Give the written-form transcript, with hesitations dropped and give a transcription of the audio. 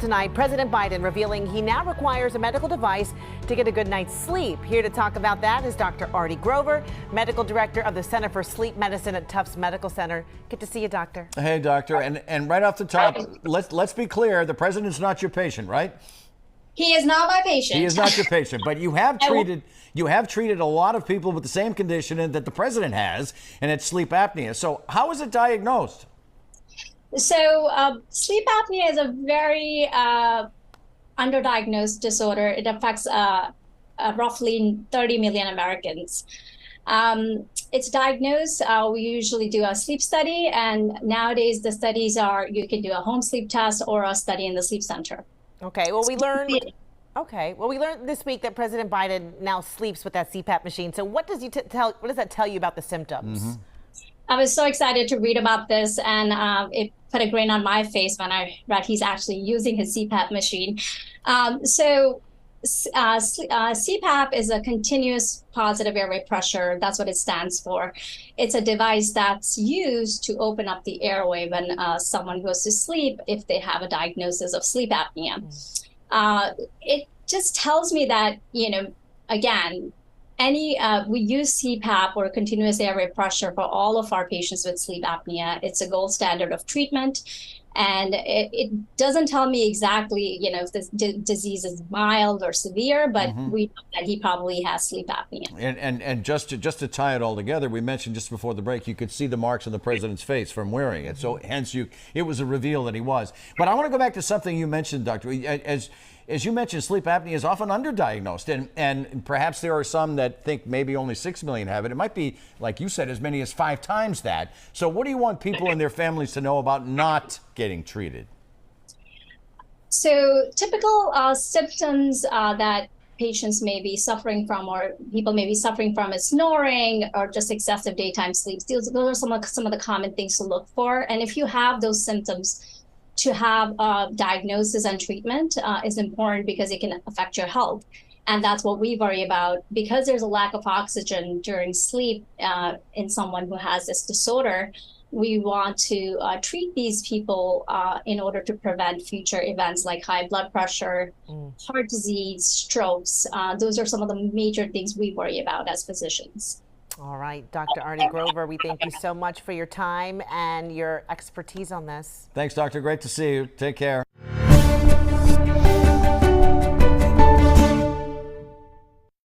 tonight, President Biden revealing he now requires a medical device to get a good night's sleep. Here to talk about that is Dr. Aarti Grover, medical director of the Center for Sleep Medicine at Tufts Medical Center. Good to see you, doctor. Hey, doctor. And right off the top, let's be clear, the president's not your patient, right? He is not my patient. He is not your patient, but you have treated a lot of people with the same condition that the president has, and it's sleep apnea. So how is it diagnosed? So sleep apnea is a very underdiagnosed disorder. It affects roughly 30 million Americans. It's diagnosed. We usually do a sleep study, and nowadays the studies are you can do a home sleep test or a study in the sleep center. Okay. Well, we learned. Okay. Well, we learned this week that President Biden now sleeps with that CPAP machine. So what does what does that tell you about the symptoms? Mm-hmm. I was so excited to read about this, and it put a grin on my face when I read he's actually using his CPAP machine. CPAP is a continuous positive airway pressure. That's what it stands for. It's a device that's used to open up the airway when someone goes to sleep if they have a diagnosis of sleep apnea. It just tells me that, again, we use CPAP or continuous airway pressure for all of our patients with sleep apnea. It's a gold standard of treatment. And it doesn't tell me exactly, if this disease is mild or severe, but we know that he probably has sleep apnea. And just to tie it all together, we mentioned just before the break, you could see the marks on the president's face from wearing it. So hence it was a reveal that he was. But I want to go back to something you mentioned, Doctor. As you mentioned, sleep apnea is often underdiagnosed, and perhaps there are some that think maybe only 6 million have it. It might be, like you said, as many as 5 times that. So what do you want people and their families to know about not getting treated? So typical symptoms that patients may be suffering from, or people may be suffering from, is snoring or just excessive daytime sleep. Those are some of the common things to look for. And if you have those symptoms, to have diagnosis and treatment is important because it can affect your health. And that's what we worry about. Because there's a lack of oxygen during sleep in someone who has this disorder, we want to treat these people in order to prevent future events like high blood pressure, heart disease, strokes. Those are some of the major things we worry about as physicians. All right, Dr. Aarti Grover, we thank you so much for your time and your expertise on this. Thanks, Doctor. Great to see you. Take care.